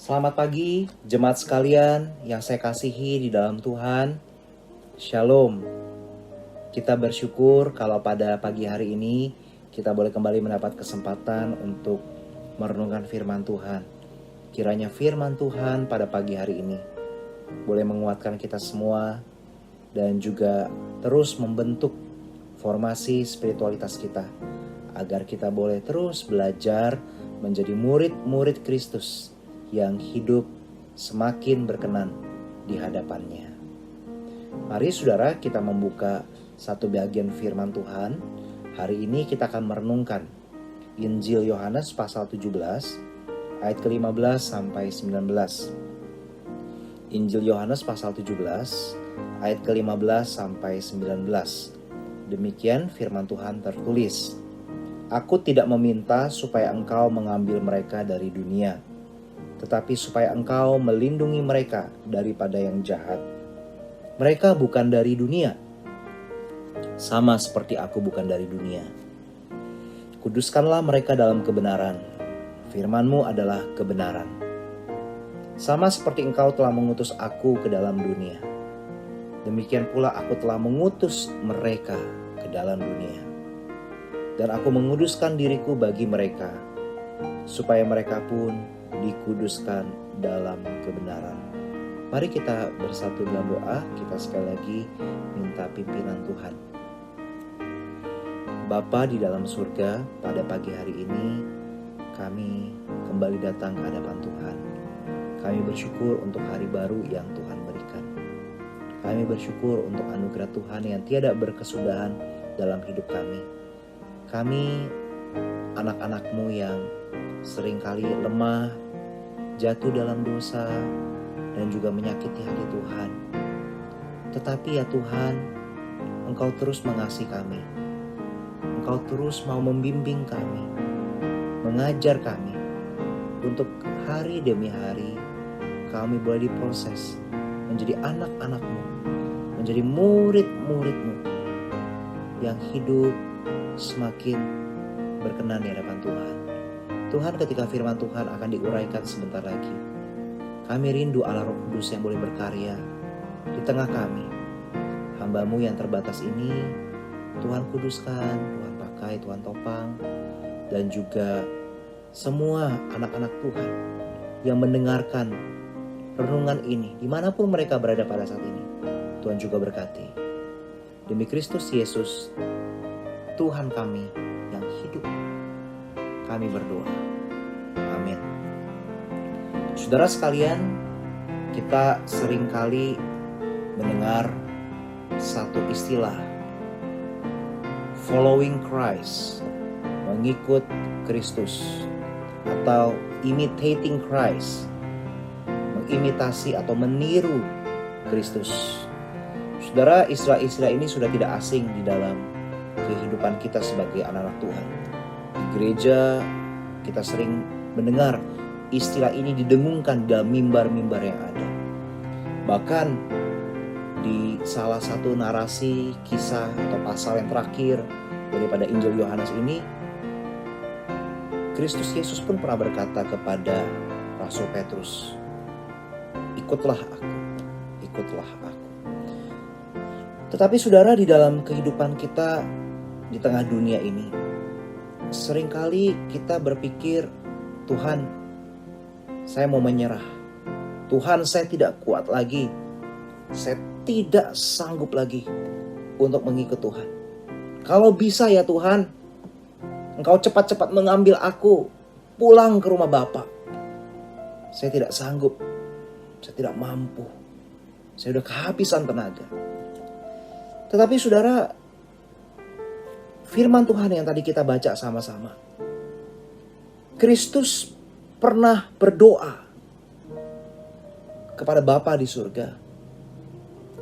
Selamat pagi, jemaat sekalian yang saya kasihi di dalam Tuhan. Shalom. Kita bersyukur kalau pada pagi hari ini kita boleh kembali mendapat kesempatan untuk merenungkan firman Tuhan. Kiranya firman Tuhan pada pagi hari ini boleh menguatkan kita semua dan juga terus membentuk formasi spiritualitas kita, agar kita boleh terus belajar menjadi murid-murid Kristus yang hidup semakin berkenan di hadapannya. Mari saudara, kita membuka satu bagian firman Tuhan. Hari ini kita akan merenungkan Injil Yohanes pasal 17 ayat ke-15 sampai 19. Injil Yohanes pasal 17 ayat ke-15 sampai 19. Demikian firman Tuhan tertulis. Aku tidak meminta supaya engkau mengambil mereka dari dunia, tetapi supaya engkau melindungi mereka daripada yang jahat. Mereka bukan dari dunia, sama seperti aku bukan dari dunia. Kuduskanlah mereka dalam kebenaran. Firman-Mu adalah kebenaran. Sama seperti engkau telah mengutus aku ke dalam dunia, demikian pula aku telah mengutus mereka ke dalam dunia. Dan aku menguduskan diriku bagi mereka, supaya mereka pun dikuduskan dalam kebenaran. Mari kita bersatu dalam doa. Kita sekali lagi minta pimpinan Tuhan. Bapa di dalam surga, pada pagi hari ini kami kembali datang ke hadapan Tuhan. Kami bersyukur untuk hari baru yang Tuhan berikan. Kami bersyukur untuk anugerah Tuhan yang tiada berkesudahan dalam hidup kami. Kami anak-anak-Mu yang seringkali lemah, jatuh dalam dosa, dan juga menyakiti hati Tuhan. Tetapi ya Tuhan, Engkau terus mengasihi kami. Engkau terus mau membimbing kami, mengajar kami, untuk hari demi hari kami boleh diproses menjadi anak-anak-Mu, menjadi murid-murid-Mu yang hidup semakin berkenan di hadapan Tuhan. Tuhan, ketika firman Tuhan akan diuraikan sebentar lagi, kami rindu Allah Roh Kudus yang boleh berkarya di tengah kami. Hamba-Mu yang terbatas ini, Tuhan kuduskan, Tuhan pakai, Tuhan topang, dan juga semua anak-anak Tuhan yang mendengarkan renungan ini, dimanapun mereka berada pada saat ini, Tuhan juga berkati. Demi Kristus Yesus, Tuhan kami yang hidup, kami berdoa. Amin. Saudara sekalian, kita seringkali mendengar satu istilah, following Christ, mengikut Kristus, atau imitating Christ, mengimitasi atau meniru Kristus. Saudara, istilah-istilah ini sudah tidak asing di dalam kehidupan kita sebagai anak-anak Tuhan. Di gereja kita sering mendengar istilah ini didengungkan dalam mimbar-mimbar yang ada. Bahkan di salah satu narasi kisah atau pasal yang terakhir daripada Injil Yohanes ini, Kristus Yesus pun pernah berkata kepada Rasul Petrus, ikutlah aku, ikutlah aku. Tetapi saudara, di dalam kehidupan kita di tengah dunia ini, seringkali kita berpikir, Tuhan, saya mau menyerah. Tuhan, saya tidak kuat lagi. Saya tidak sanggup lagi untuk mengikut Tuhan. Kalau bisa ya Tuhan, Engkau cepat-cepat mengambil aku pulang ke rumah Bapa. Saya tidak sanggup. Saya tidak mampu. Saya sudah kehabisan tenaga. Tetapi saudara, firman Tuhan yang tadi kita baca sama-sama, Kristus pernah berdoa kepada Bapa di surga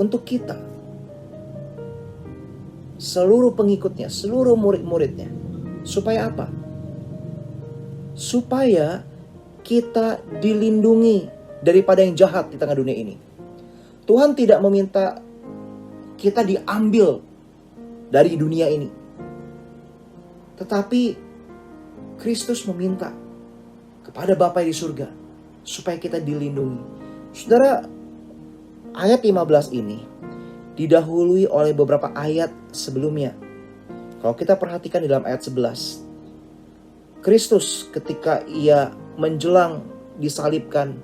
untuk kita, seluruh pengikutnya, seluruh murid-muridnya. Supaya apa? Supaya kita dilindungi daripada yang jahat di tengah dunia ini. Tuhan tidak meminta kita diambil dari dunia ini, tetapi Kristus meminta kepada Bapa di surga supaya kita dilindungi. Saudara, ayat 15 ini didahului oleh beberapa ayat sebelumnya. Kalau kita perhatikan di dalam ayat 11, Kristus ketika ia menjelang disalibkan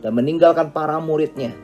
dan meninggalkan para muridnya,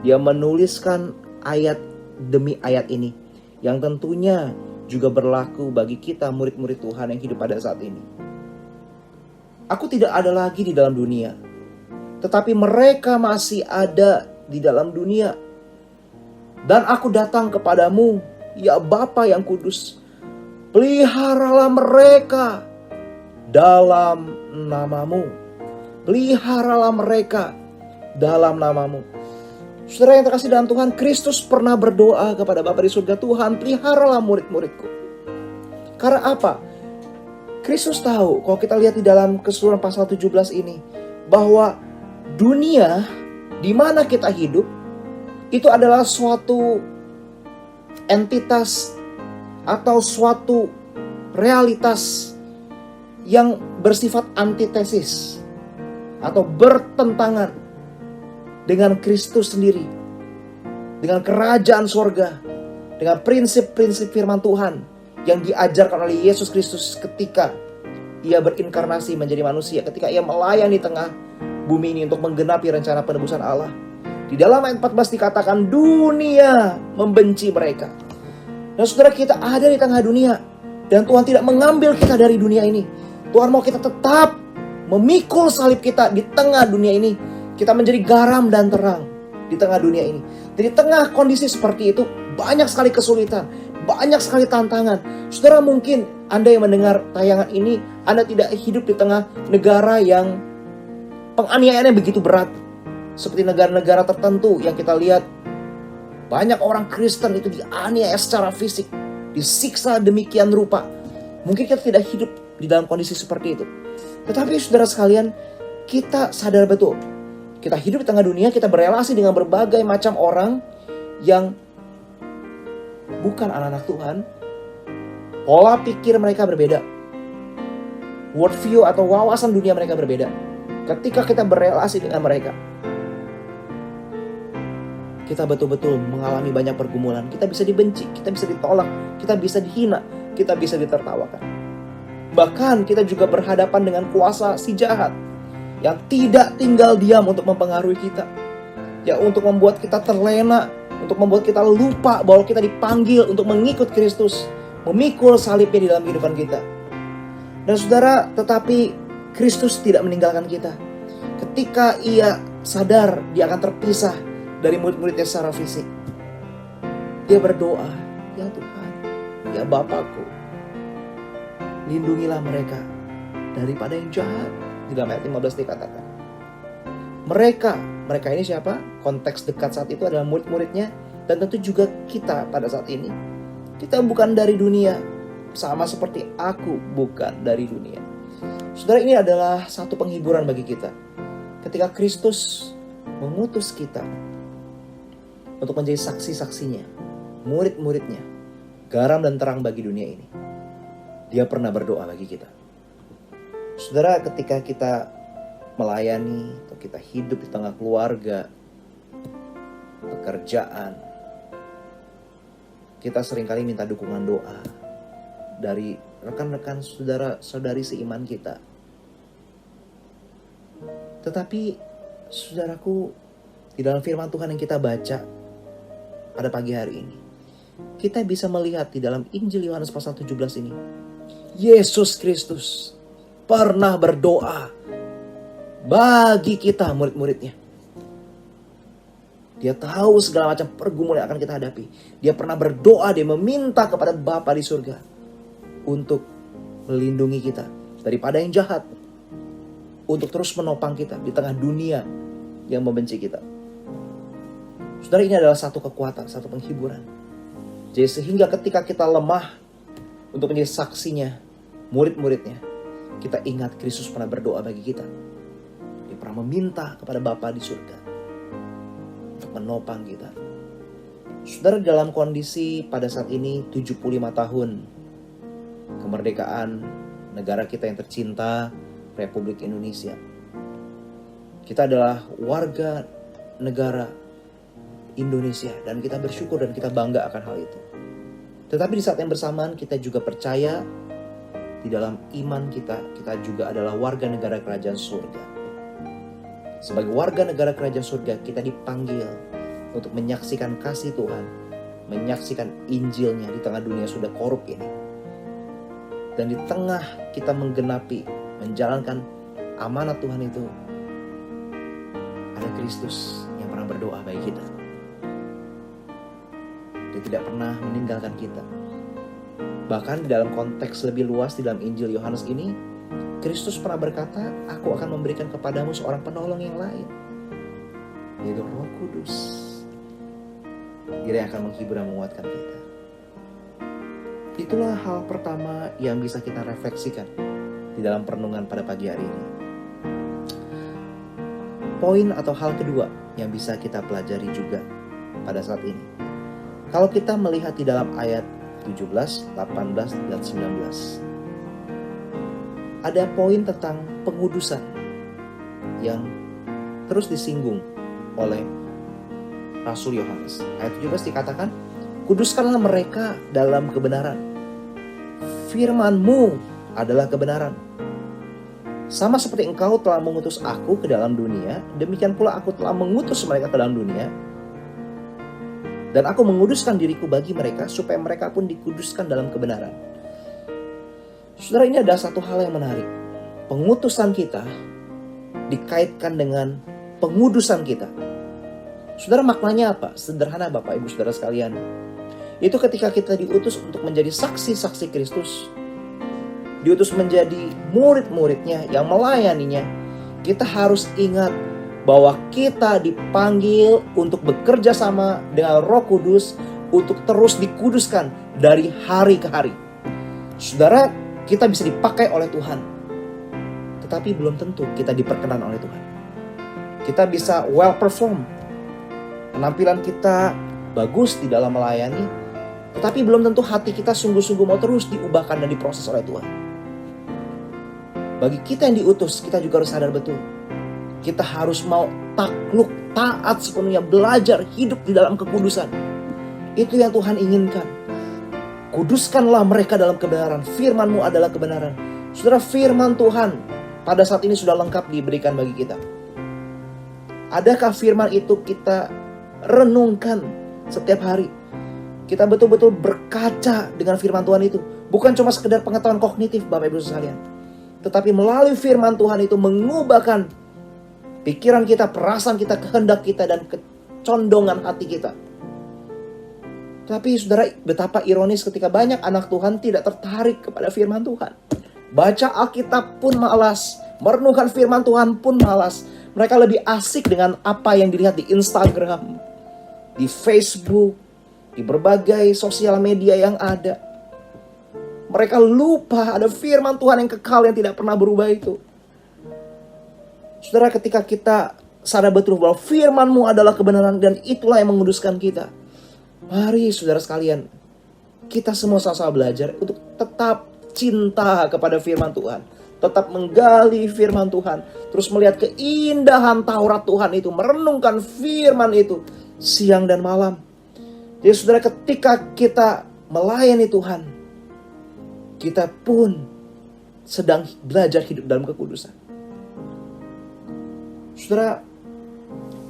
dia menuliskan ayat demi ayat ini, yang tentunya juga berlaku bagi kita murid-murid Tuhan yang hidup pada saat ini. Aku tidak ada lagi di dalam dunia, tetapi mereka masih ada di dalam dunia. Dan aku datang kepadamu, ya Bapa yang kudus, peliharalah mereka dalam namamu. Peliharalah mereka dalam namamu. Saudara yang terkasih dalam Tuhan, Kristus pernah berdoa kepada Bapa di surga, Tuhan peliharalah murid-muridku. Karena apa? Kristus tahu, kalau kita lihat di dalam keseluruhan pasal 17 ini, bahwa dunia di mana kita hidup itu adalah suatu entitas atau suatu realitas yang bersifat antitesis atau bertentangan dengan Kristus sendiri, dengan kerajaan sorga, dengan prinsip-prinsip firman Tuhan yang diajarkan oleh Yesus Kristus ketika ia berinkarnasi menjadi manusia, ketika ia melayani di tengah bumi ini untuk menggenapi rencana penebusan Allah. Di dalam ayat 14 dikatakan dunia membenci mereka. Dan saudara, kita ada di tengah dunia, dan Tuhan tidak mengambil kita dari dunia ini. Tuhan mau kita tetap memikul salib kita di tengah dunia ini. Kita menjadi garam dan terang di tengah dunia ini. Di tengah kondisi seperti itu, banyak sekali kesulitan, banyak sekali tantangan. Saudara, mungkin Anda yang mendengar tayangan ini, Anda tidak hidup di tengah negara yang penganiayaannya begitu berat. Seperti negara-negara tertentu yang kita lihat, banyak orang Kristen itu dianiaya secara fisik, disiksa demikian rupa. Mungkin kita tidak hidup di dalam kondisi seperti itu. Tetapi saudara sekalian, kita sadar betul, kita hidup di tengah dunia, kita berelasi dengan berbagai macam orang yang bukan anak-anak Tuhan. Pola pikir mereka berbeda, worldview atau wawasan dunia mereka berbeda. Ketika kita berelasi dengan mereka, kita betul-betul mengalami banyak pergumulan. Kita bisa dibenci, kita bisa ditolak, kita bisa dihina, kita bisa ditertawakan. Bahkan kita juga berhadapan dengan kuasa si jahat yang tidak tinggal diam untuk mempengaruhi kita, ya, untuk membuat kita terlena, untuk membuat kita lupa bahwa kita dipanggil untuk mengikut Kristus, memikul salibnya di dalam kehidupan kita. Dan saudara, tetapi Kristus tidak meninggalkan kita. Ketika ia sadar dia akan terpisah dari murid-muridnya secara fisik, dia berdoa, ya Tuhan, ya Bapakku, lindungilah mereka daripada yang jahat. Di dalam ayat 15 dikatakan, mereka ini siapa? Konteks dekat saat itu adalah murid-muridnya, dan tentu juga kita pada saat ini. Kita bukan dari dunia, sama seperti aku bukan dari dunia. Saudara, ini adalah satu penghiburan bagi kita ketika Kristus mengutus kita untuk menjadi saksi-saksinya, murid-muridnya, garam dan terang bagi dunia ini. Dia pernah berdoa bagi kita. Saudara, ketika kita melayani atau kita hidup di tengah keluarga, pekerjaan, kita seringkali minta dukungan doa dari rekan-rekan saudara-saudari seiman kita. Tetapi saudaraku, di dalam firman Tuhan yang kita baca pada pagi hari ini, kita bisa melihat di dalam Injil Yohanes pasal 17 ini, Yesus Kristus pernah berdoa bagi kita murid-muridnya. Dia tahu segala macam pergumulan yang akan kita hadapi. Dia pernah berdoa, dia meminta kepada Bapa di surga untuk melindungi kita daripada yang jahat, untuk terus menopang kita di tengah dunia yang membenci kita. Saudara, ini adalah satu kekuatan, satu penghiburan. Jadi sehingga ketika kita lemah untuk menjadi saksinya, murid-muridnya, kita ingat Kristus pernah berdoa bagi kita. Dia pernah meminta kepada Bapa di surga untuk menopang kita. Saudara, dalam kondisi pada saat ini 75 tahun kemerdekaan negara kita yang tercinta, Republik Indonesia. Kita adalah warga negara Indonesia dan kita bersyukur dan kita bangga akan hal itu. Tetapi di saat yang bersamaan kita juga percaya di dalam iman kita juga adalah warga negara kerajaan surga. Sebagai warga negara kerajaan surga, kita dipanggil untuk menyaksikan kasih Tuhan, menyaksikan Injilnya di tengah dunia sudah korup ini. Dan di tengah kita menggenapi, menjalankan amanat Tuhan itu, ada Kristus yang pernah berdoa bagi kita. Dia tidak pernah meninggalkan kita. Bahkan di dalam konteks lebih luas di dalam Injil Yohanes ini, Kristus pernah berkata, aku akan memberikan kepadamu seorang penolong yang lain, yaitu Roh Kudus. Dia akan menghibur dan menguatkan kita. Itulah hal pertama yang bisa kita refleksikan di dalam perenungan pada pagi hari ini. Poin atau hal kedua yang bisa kita pelajari juga pada saat ini. Kalau kita melihat di dalam ayat 17, 18, dan 19. Ada poin tentang pengudusan yang terus disinggung oleh Rasul Yohanes. Ayat 17 dikatakan, kuduskanlah mereka dalam kebenaran. Firman-Mu adalah kebenaran. Sama seperti Engkau telah mengutus aku ke dalam dunia, demikian pula aku telah mengutus mereka ke dalam dunia. Dan aku menguduskan diriku bagi mereka, supaya mereka pun dikuduskan dalam kebenaran. Saudara, ini ada satu hal yang menarik. Pengutusan kita dikaitkan dengan pengudusan kita. Saudara, maknanya apa? Sederhana Bapak Ibu Saudara sekalian. Itu ketika kita diutus untuk menjadi saksi-saksi Kristus, diutus menjadi murid-muridnya yang melayaninya, kita harus ingat bahwa kita dipanggil untuk bekerja sama dengan Roh Kudus untuk terus dikuduskan dari hari ke hari. Saudara, kita bisa dipakai oleh Tuhan, tetapi belum tentu kita diperkenan oleh Tuhan. Kita bisa well perform, penampilan kita bagus di dalam melayani, tetapi belum tentu hati kita sungguh-sungguh mau terus diubahkan dan diproses oleh Tuhan. Bagi kita yang diutus, kita juga harus sadar betul. Kita harus mau takluk, taat sepenuhnya, belajar hidup di dalam kekudusan. Itu yang Tuhan inginkan. Kuduskanlah mereka dalam kebenaran. Firman-Mu adalah kebenaran. Saudara, firman Tuhan pada saat ini sudah lengkap diberikan bagi kita. Adakah firman itu kita renungkan setiap hari? Kita betul-betul berkaca dengan firman Tuhan itu. Bukan cuma sekedar pengetahuan kognitif Bapak Ibu sekalian, tetapi melalui firman Tuhan itu mengubahkan pikiran kita, perasaan kita, kehendak kita, dan kecondongan hati kita. Tapi saudara, betapa ironis ketika banyak anak Tuhan tidak tertarik kepada firman Tuhan. Baca Alkitab pun malas, merenungkan firman Tuhan pun malas. Mereka lebih asik dengan apa yang dilihat di Instagram, di Facebook, di berbagai sosial media yang ada. Mereka lupa ada firman Tuhan yang kekal yang tidak pernah berubah itu. Saudara, ketika kita sadar betul bahwa firman-Mu adalah kebenaran dan itulah yang menguduskan kita, mari saudara sekalian, kita semua sama-sama belajar untuk tetap cinta kepada firman Tuhan, tetap menggali firman Tuhan, terus melihat keindahan Taurat Tuhan itu, merenungkan firman itu siang dan malam. Jadi saudara, ketika kita melayani Tuhan, kita pun sedang belajar hidup dalam kekudusan. Saudara,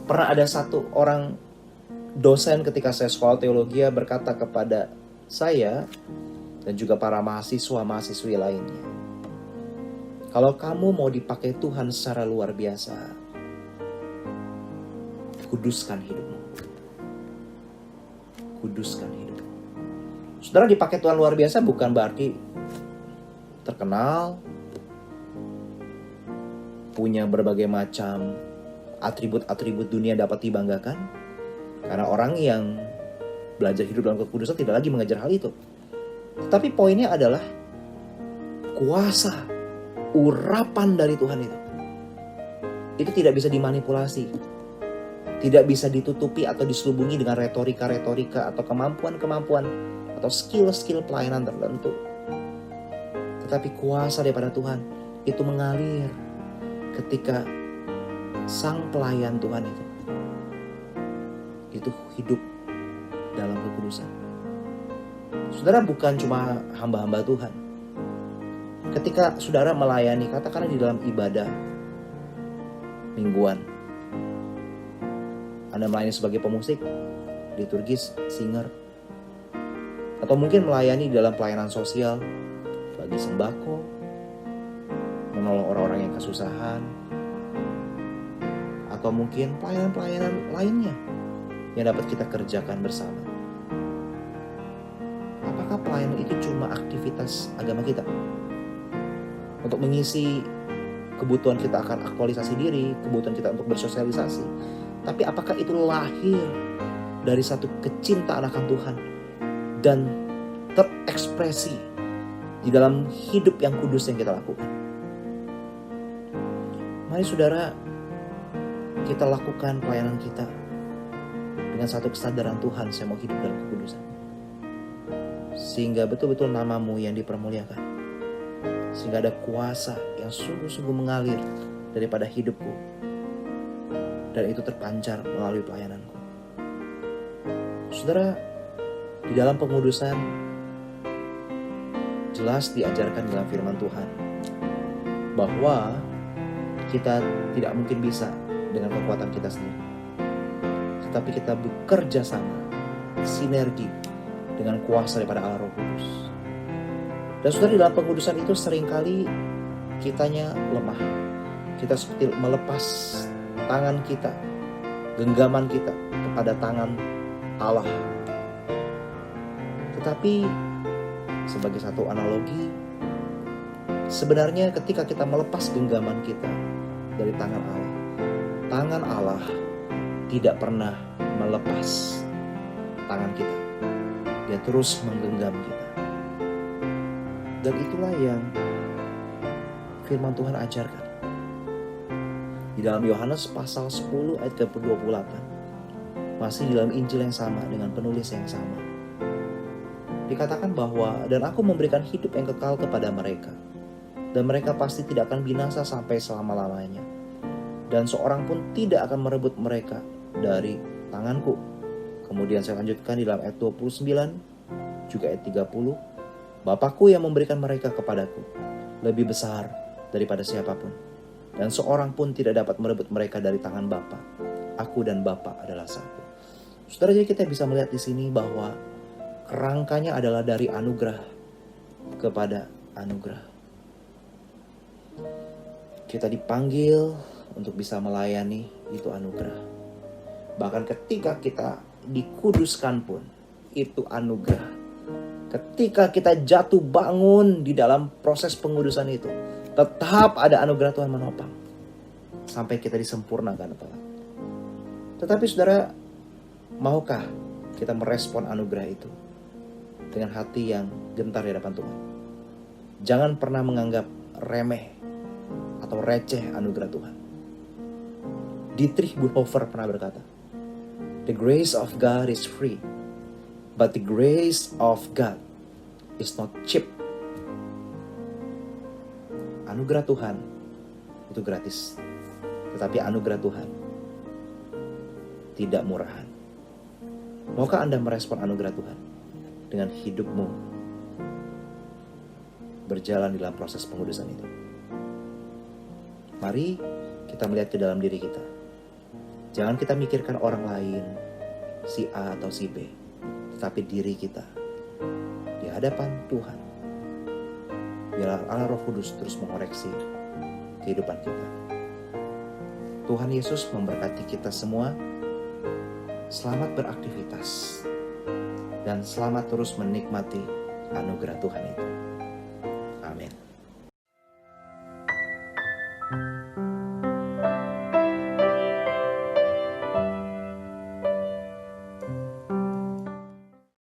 pernah ada satu orang dosen ketika saya sekolah teologi berkata kepada saya dan juga para mahasiswa-mahasiswi lainnya, kalau kamu mau dipakai Tuhan secara luar biasa, kuduskan hidupmu. Kuduskan hidupmu. Saudara, dipakai Tuhan luar biasa bukan berarti terkenal, punya berbagai macam atribut-atribut dunia dapat dibanggakan. Karena orang yang belajar hidup dalam kekudusan tidak lagi mengejar hal itu. Tetapi poinnya adalah kuasa, urapan dari Tuhan itu. Itu tidak bisa dimanipulasi. Tidak bisa ditutupi atau diselubungi dengan retorika-retorika atau kemampuan-kemampuan atau skill-skill pelayanan tertentu. Tetapi kuasa daripada Tuhan itu mengalir ketika sang pelayan Tuhan itu hidup dalam kekudusan. Saudara bukan cuma hamba-hamba Tuhan. Ketika saudara melayani, katakanlah di dalam ibadah mingguan, Anda melayani sebagai pemusik, liturgis, singer, atau mungkin melayani dalam pelayanan sosial, bagi sembako, menolong orang-orang yang kesusahan, atau mungkin pelayanan-pelayanan lainnya yang dapat kita kerjakan bersama. Apakah pelayanan itu cuma aktivitas agama kita? Untuk mengisi kebutuhan kita akan aktualisasi diri, kebutuhan kita untuk bersosialisasi. Tapi apakah itu lahir dari satu kecintaan akan Tuhan dan terekspresi di dalam hidup yang kudus yang kita lakukan? Mari saudara, kita lakukan pelayanan kita dengan satu kesadaran Tuhan, saya mau hidup dalam kekudusan. Sehingga betul-betul namamu yang dipermuliakan. Sehingga ada kuasa yang sungguh-sungguh mengalir daripada hidupku. Dan itu terpancar melalui pelayananku. Saudara, di dalam pengudusan jelas diajarkan dalam firman Tuhan bahwa kita tidak mungkin bisa dengan kekuatan kita sendiri. Tetapi kita bekerja sama, sinergi dengan kuasa daripada Allah Roh Kudus. Dan saudara, di dalam pengudusan itu seringkali kitanya lemah. Kita seperti melepas tangan kita, genggaman kita kepada tangan Allah. Tetapi sebagai satu analogi, sebenarnya ketika kita melepas genggaman kita dari tangan Allah tidak pernah melepas tangan kita. Dia terus menggenggam kita. Dan itulah yang firman Tuhan ajarkan. Di dalam Yohanes pasal 10 ayat ke-28. Masih di dalam Injil yang sama dengan penulis yang sama. Dikatakan bahwa, dan aku memberikan hidup yang kekal kepada mereka. Dan mereka pasti tidak akan binasa sampai selama-lamanya. Dan seorang pun tidak akan merebut mereka dari tanganku. Kemudian saya lanjutkan di dalam ayat 29, juga ayat 30. Bapakku yang memberikan mereka kepadaku lebih besar daripada siapapun. Dan seorang pun tidak dapat merebut mereka dari tangan Bapa. Aku dan Bapa adalah satu. Saudara, jadi kita bisa melihat di sini bahwa kerangkanya adalah dari anugerah kepada anugerah. Kita dipanggil untuk bisa melayani, itu anugerah. Bahkan ketika kita dikuduskan pun, itu anugerah. Ketika kita jatuh bangun di dalam proses pengudusan itu, tetap ada anugerah Tuhan menopang sampai kita disempurnakan. Tetapi saudara, maukah kita merespon anugerah itu dengan hati yang gentar di hadapan Tuhan? Jangan pernah menganggap remeh atau receh anugerah Tuhan. Dietrich Bonhoeffer pernah berkata, "The grace of God is free, but the grace of God is not cheap." Anugerah Tuhan itu gratis, tetapi anugerah Tuhan tidak murahan. Maukah Anda merespon anugerah Tuhan dengan hidupmu berjalan di dalam proses pengudusan itu? Mari kita melihat ke dalam diri kita. Jangan kita mikirkan orang lain, si A atau si B, tetapi diri kita di hadapan Tuhan. Biarlah Allah Roh Kudus terus mengoreksi kehidupan kita. Tuhan Yesus memberkati kita semua. Selamat beraktivitas dan selamat terus menikmati anugerah Tuhan itu.